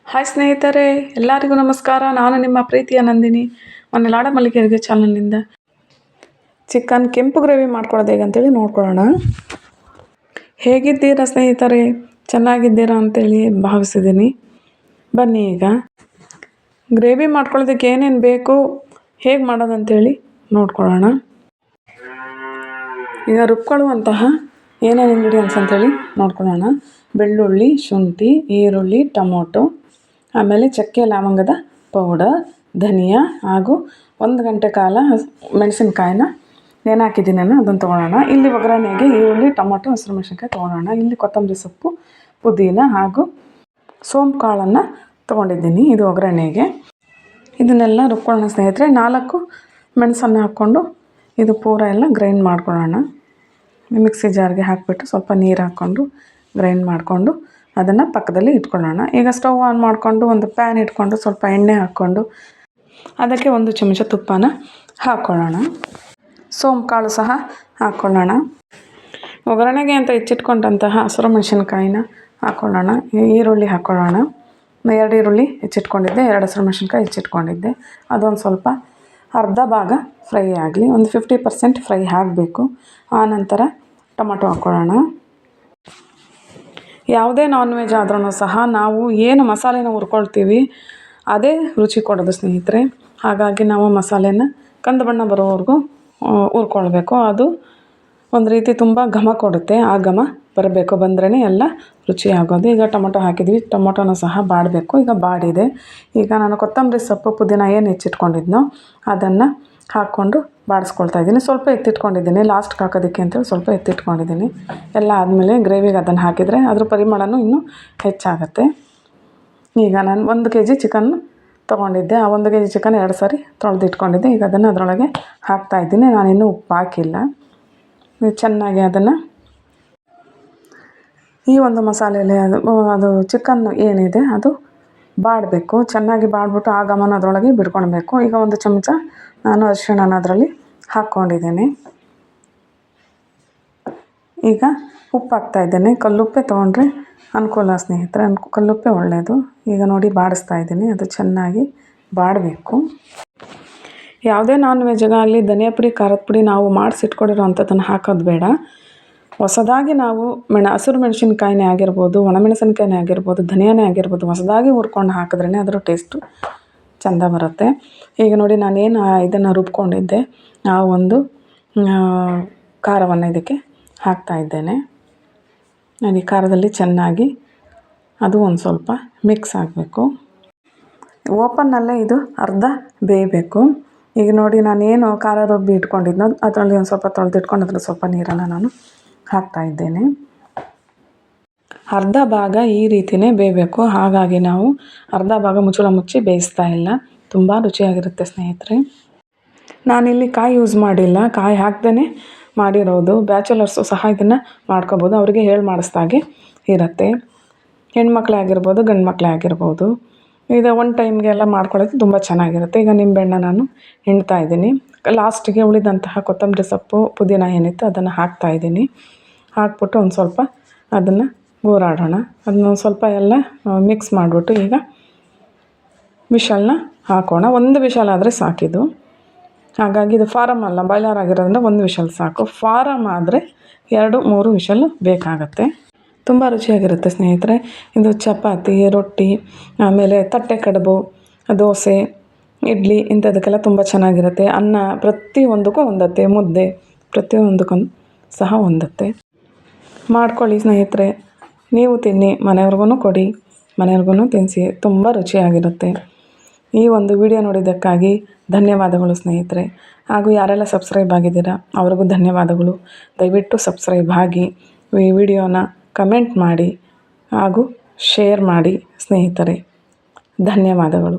Hi ಸ್ನೇಹಿತರೆ, ಎಲ್ಲರಿಗೂ ನಮಸ್ಕಾರ. ನಾನು ನಿಮ್ಮ ಪ್ರೀತಿಯ ನಂದಿನಿ, ಮನೆಲಾಡ ಮಲ್ಲಿಗೆ ಅಡುಗೆ ಚಾನಲ್ನಿಂದ. ಚಿಕನ್ ಕೆಂಪು ಗ್ರೇವಿ ಮಾಡ್ಕೊಳ್ಳೋದು ಹೇಗಂತೇಳಿ ನೋಡ್ಕೊಳ್ಳೋಣ. ಹೇಗಿದ್ದೀರಾ ಸ್ನೇಹಿತರೆ? ಚೆನ್ನಾಗಿದ್ದೀರಾ ಅಂತೇಳಿ ಭಾವಿಸಿದ್ದೀನಿ. ಬನ್ನಿ ಈಗ ಗ್ರೇವಿ ಮಾಡ್ಕೊಳ್ಳೋದಕ್ಕೆ ಏನೇನು ಬೇಕು, ಹೇಗೆ ಮಾಡೋದಂತೇಳಿ ನೋಡ್ಕೊಳ್ಳೋಣ. ಈಗ ರುಬ್ಕೊಳ್ಳುವಂತಹ ಏನೇನು ಇಂಗ್ರೀಡಿಯೆಂಟ್ಸ್ ಅಂತೇಳಿ ನೋಡ್ಕೊಳ್ಳೋಣ. ಬೆಳ್ಳುಳ್ಳಿ, ಶುಂಠಿ, ಈರುಳ್ಳಿ, ಟೊಮೊಟೊ, ಆಮೇಲೆ ಚಕ್ಕೆ ಲವಂಗದ ಪೌಡರ್, ಧನಿಯಾ ಹಾಗೂ 1 ಗಂಟೆ ಕಾಲ ಮೆಣಸಿನ್ಕಾಯಿನ ನೆನೆಹಾಕಿದ್ದೀನಿ ನಾನು, ಅದನ್ನು ತೊಗೊಳ್ಳೋಣ. ಇಲ್ಲಿ ಒಗ್ಗರಣೆಗೆ ಈರುಳ್ಳಿ, ಟೊಮೊಟೊ, ಹಸಿರು ಮೆಣಸಿನ್ಕಾಯಿ ತೊಗೊಳ್ಳೋಣ. ಇಲ್ಲಿ ಕೊತ್ತಂಬರಿ ಸೊಪ್ಪು, ಪುದೀನ ಹಾಗೂ ಸೋಂಪು ಕಾಳನ್ನು ತೊಗೊಂಡಿದ್ದೀನಿ ಇದು ಒಗ್ಗರಣೆಗೆ. ಇದನ್ನೆಲ್ಲ ರುಬ್ಕೊಳ್ಳೋಣ ಸ್ನೇಹಿತರೆ. 4 ಮೆಣಸನ್ನು ಹಾಕ್ಕೊಂಡು ಇದು ಪೂರ ಎಲ್ಲ ಗ್ರೈಂಡ್ ಮಾಡ್ಕೊಳ್ಳೋಣ. ಮಿಕ್ಸಿ ಜಾರ್ಗೆ ಹಾಕಿಬಿಟ್ಟು ಸ್ವಲ್ಪ ನೀರು ಹಾಕ್ಕೊಂಡು ಗ್ರೈಂಡ್ ಮಾಡಿಕೊಂಡು ಅದನ್ನು ಪಕ್ಕದಲ್ಲಿ ಇಟ್ಕೊಳ್ಳೋಣ. ಈಗ ಸ್ಟವ್ ಆನ್ ಮಾಡಿಕೊಂಡು ಒಂದು ಪ್ಯಾನ್ ಇಟ್ಕೊಂಡು ಸ್ವಲ್ಪ ಎಣ್ಣೆ ಹಾಕ್ಕೊಂಡು ಅದಕ್ಕೆ 1 ಚಮಚ ತುಪ್ಪನ ಹಾಕ್ಕೊಳ್ಳೋಣ. ಸೋಂಪು ಕಾಳು ಸಹ ಹಾಕ್ಕೊಳ್ಳೋಣ. ಒಗ್ಗರಣೆಗೆ ಅಂತ ಹೆಚ್ಚಿಟ್ಕೊಂಡಂತಹ ಹಸಿರು ಮೆಣಸಿನ್ಕಾಯಿನ ಹಾಕ್ಕೊಳ್ಳೋಣ. ಈರುಳ್ಳಿ ಹಾಕ್ಕೊಳ್ಳೋಣ. 2 ಈರುಳ್ಳಿ ಹೆಚ್ಚಿಟ್ಕೊಂಡಿದ್ದೆ, 2 ಹಸಿರು ಮೆಣಸಿನ್ಕಾಯಿ ಹೆಚ್ಚಿಟ್ಕೊಂಡಿದ್ದೆ. ಅದೊಂದು ಸ್ವಲ್ಪ ಅರ್ಧ ಭಾಗ ಫ್ರೈ ಆಗಲಿ, ಒಂದು 50% ಫ್ರೈ ಆಗಬೇಕು. ಆನಂತರ ಟೊಮೊಟೊ ಹಾಕ್ಕೊಳ್ಳೋಣ. ಯಾವುದೇ ನಾನ್ ವೆಜ್ ಆದ್ರೂ ಸಹ ನಾವು ಏನು ಮಸಾಲೆನ ಹುರ್ಕೊಳ್ತೀವಿ ಅದೇ ರುಚಿ ಕೊಡೋದು ಸ್ನೇಹಿತರೆ. ಹಾಗಾಗಿ ನಾವು ಮಸಾಲೆನ ಕಂದು ಬಣ್ಣ ಬರೋವರೆಗೂ ಹುರ್ಕೊಳ್ಬೇಕು. ಅದು ಒಂದು ರೀತಿ ತುಂಬ ಘಮ ಕೊಡುತ್ತೆ. ಆ ಘಮ ಬರಬೇಕು, ಬಂದ್ರೇ ಎಲ್ಲ ರುಚಿ ಆಗೋದು. ಈಗ ಟೊಮೊಟೊ ಹಾಕಿದ್ವಿ, ಟೊಮೊಟೊನೂ ಸಹ ಬಾಡಬೇಕು. ಈಗ ಬಾಡಿದೆ. ಈಗ ನಾನು ಕೊತ್ತಂಬರಿ ಸೊಪ್ಪು, ಪುದೀನ ಏನು ಹೆಚ್ಚಿಟ್ಕೊಂಡಿದ್ನೋ ಅದನ್ನು ಹಾಕ್ಕೊಂಡು ಬಾಡಿಸ್ಕೊಳ್ತಾ ಇದ್ದೀನಿ. ಸ್ವಲ್ಪ ಎತ್ತಿಟ್ಕೊಂಡಿದ್ದೀನಿ ಲಾಸ್ಟ್ಗೆ ಹಾಕೋದಕ್ಕೆ ಅಂತೇಳಿ, ಸ್ವಲ್ಪ ಎತ್ತಿಟ್ಕೊಂಡಿದ್ದೀನಿ. ಎಲ್ಲ ಆದಮೇಲೆ ಗ್ರೇವಿಗೆ ಅದನ್ನು ಹಾಕಿದರೆ ಅದ್ರ ಪರಿಮಳನೂ ಇನ್ನೂ ಹೆಚ್ಚಾಗುತ್ತೆ. ಈಗ ನಾನು 1 kg ಚಿಕನ್ ತೊಗೊಂಡಿದ್ದೆ. ಆ 1 kg ಚಿಕನ್ 2 ಸಾರಿ ತೊಳೆದಿಟ್ಕೊಂಡಿದ್ದೆ. ಈಗ ಅದನ್ನು ಅದರೊಳಗೆ ಹಾಕ್ತಾಯಿದ್ದೀನಿ. ನಾನಿನ್ನೂ ಉಪ್ಪು ಹಾಕಿಲ್ಲ. ಚೆನ್ನಾಗಿ ಅದನ್ನು ಈ ಒಂದು ಮಸಾಲೆಯಲ್ಲಿ ಅದು ಚಿಕನ್ ಏನಿದೆ ಅದು ಬಾಡಬೇಕು. ಚೆನ್ನಾಗಿ ಬಾಡ್ಬಿಟ್ಟು ಆ ಘಮನ ಅದರೊಳಗೆ ಬಿಡ್ಕೊಳ್ಬೇಕು. ಈಗ 1 ಚಮಚ ನಾನು ಅರಿಶಿಣನ ಅದರಲ್ಲಿ ಹಾಕ್ಕೊಂಡಿದ್ದೀನಿ. ಈಗ ಉಪ್ಪು ಹಾಕ್ತಾಯಿದ್ದೇನೆ. ಕಲ್ಲುಪ್ಪೆ ತೊಗೊಂಡ್ರೆ ಅನುಕೂಲ ಸ್ನೇಹಿತರೆ, ಕಲ್ಲುಪ್ಪೆ ಒಳ್ಳೆಯದು. ಈಗ ನೋಡಿ ಬಾಡಿಸ್ತಾ ಇದ್ದೀನಿ. ಅದು ಚೆನ್ನಾಗಿ ಬಾಡಬೇಕು. ಯಾವುದೇ ನಾನ್ ವೆಜ್ಗಾಗಲಿ ಧನಿಯಾ ಪುಡಿ, ಖಾರದ ಪುಡಿ ನಾವು ಮಾಡಿಸಿಟ್ಕೊಂಡಿರೋ ಅಂಥದ್ದನ್ನು ಹಾಕೋದು ಬೇಡ. ಹೊಸದಾಗಿ ನಾವು ಹಸಿರು ಮೆಣಸಿನ್ಕಾಯಿನೇ ಆಗಿರ್ಬೋದು, ಒಣಮೆಣಸಿನ್ಕಾಯಿನೇ ಆಗಿರ್ಬೋದು, ಧನಿಯಾನೇ ಆಗಿರ್ಬೋದು, ಹೊಸದಾಗಿ ಹುರ್ಕೊಂಡು ಹಾಕಿದ್ರೇ ಅದರ ಟೇಸ್ಟು ಚೆಂದ ಬರುತ್ತೆ. ಈಗ ನೋಡಿ ನಾನೇನು ಇದನ್ನು ರುಬ್ಕೊಂಡಿದ್ದೆ ಆ ಒಂದು ಖಾರವನ್ನು ಇದಕ್ಕೆ ಹಾಕ್ತಾಯಿದ್ದೇನೆ. ನಾನು ಈ ಖಾರದಲ್ಲಿ ಚೆನ್ನಾಗಿ ಅದು ಒಂದು ಸ್ವಲ್ಪ ಮಿಕ್ಸ್ ಆಗಬೇಕು. ಓಪನ್ನಲ್ಲೇ ಇದು ಅರ್ಧ ಬೇಯಬೇಕು. ಈಗ ನೋಡಿ ನಾನೇನು ಖಾರ ರುಬ್ಬಿ ಇಟ್ಕೊಂಡಿದ್ನೋ ಅದರಲ್ಲಿ ಒಂದು ಸ್ವಲ್ಪ ತೊಳೆದಿಟ್ಕೊಂಡು ಅದರಲ್ಲಿ ಸ್ವಲ್ಪ ನೀರನ್ನು ನಾನು ಹಾಕ್ತಾಯಿದ್ದೇನೆ. ಅರ್ಧ ಭಾಗ ಈ ರೀತಿಯೇ ಬೇಯಬೇಕು. ಹಾಗಾಗಿ ನಾವು ಅರ್ಧ ಭಾಗ ಮುಚ್ಚಳ ಮುಚ್ಚಿ ಬೇಯಿಸ್ತಾ ಇಲ್ಲ. ತುಂಬ ರುಚಿಯಾಗಿರುತ್ತೆ ಸ್ನೇಹಿತರೆ. ನಾನಿಲ್ಲಿ ಕಾಯಿ ಯೂಸ್ ಮಾಡಿಲ್ಲ, ಕಾಯಿ ಹಾಕ್ದೇ ಮಾಡಿರೋದು. ಬ್ಯಾಚುಲರ್ಸು ಸಹ ಇದನ್ನು ಮಾಡ್ಕೋಬೋದು. ಅವರಿಗೆ ಹೇಳಿ ಮಾಡಿಸ್ದಾಗೆ ಇರುತ್ತೆ. ಹೆಣ್ಮಕ್ಳೇ ಆಗಿರ್ಬೋದು, ಗಂಡು ಮಕ್ಕಳೇ ಆಗಿರ್ಬೋದು. ಇದು 1 ಟೈಮ್ಗೆ ಎಲ್ಲ ಮಾಡ್ಕೊಳ್ಳೋದು ತುಂಬ ಚೆನ್ನಾಗಿರುತ್ತೆ. ಈಗ ನಿಂಬೆಹಣ್ಣ ನಾನು ಹಿಂಡ್ತಾಯಿದ್ದೀನಿ. ಲಾಸ್ಟಿಗೆ ಉಳಿದಂತಹ ಕೊತ್ತಂಬರಿ ಸೊಪ್ಪು, ಪುದೀನ ಏನಿತ್ತು ಅದನ್ನು ಹಾಕ್ತಾಯಿದ್ದೀನಿ. ಹಾಕ್ಬಿಟ್ಟು ಒಂದು ಸ್ವಲ್ಪ ಅದನ್ನು ಗೂರಾಡೋಣ. ಅದನ್ನ ಸ್ವಲ್ಪ ಎಲ್ಲ ಮಿಕ್ಸ್ ಮಾಡಿಬಿಟ್ಟು ಈಗ ವಿಷಲ್ನ ಹಾಕೋಣ. 1 ವಿಷಲ್ ಆದರೆ ಸಾಕಿದು. ಹಾಗಾಗಿ ಇದು ಫಾರಮ್ ಅಲ್ಲ, ಬಾಯ್ಲರ್ ಆಗಿರೋದ್ರಿಂದ 1 ವಿಷಲ್ ಸಾಕು. ಫಾರಮ್ ಆದರೆ 2-3 ವಿಷಲ್ ಬೇಕಾಗತ್ತೆ. ತುಂಬ ರುಚಿಯಾಗಿರುತ್ತೆ ಸ್ನೇಹಿತರೆ. ಇದು ಚಪಾತಿ, ರೊಟ್ಟಿ, ಆಮೇಲೆ ತಟ್ಟೆ ಕಡುಬು, ದೋಸೆ, ಇಡ್ಲಿ ಇಂಥದಕ್ಕೆಲ್ಲ ತುಂಬ ಚೆನ್ನಾಗಿರುತ್ತೆ. ಅನ್ನ ಪ್ರತಿಯೊಂದಕ್ಕೂ ಹೊಂದುತ್ತೆ. ಮುದ್ದೆ ಪ್ರತಿಯೊಂದಕ್ಕೂ ಸಹ ಹೊಂದುತ್ತೆ. ಮಾಡ್ಕೊಳ್ಳಿ ಸ್ನೇಹಿತರೆ, ನೀವು ತಿನ್ನಿ, ಮನೆಯವ್ರಿಗೂ ಕೊಡಿ, ಮನೆಯವ್ರಿಗೂ ತಿನ್ನಿಸಿ. ತುಂಬ ರುಚಿಯಾಗಿರುತ್ತೆ. ಈ ಒಂದು ವಿಡಿಯೋ ನೋಡಿದ್ದಕ್ಕಾಗಿ ಧನ್ಯವಾದಗಳು ಸ್ನೇಹಿತರೆ. ಹಾಗೂ ಯಾರೆಲ್ಲ ಸಬ್ಸ್ಕ್ರೈಬ್ ಆಗಿದ್ದೀರಾ ಅವ್ರಿಗೂ ಧನ್ಯವಾದಗಳು. ದಯವಿಟ್ಟು ಸಬ್ಸ್ಕ್ರೈಬ್ ಆಗಿ, ಈ ವಿಡಿಯೋನ ಕಮೆಂಟ್ ಮಾಡಿ ಹಾಗೂ ಶೇರ್ ಮಾಡಿ ಸ್ನೇಹಿತರೆ. ಧನ್ಯವಾದಗಳು.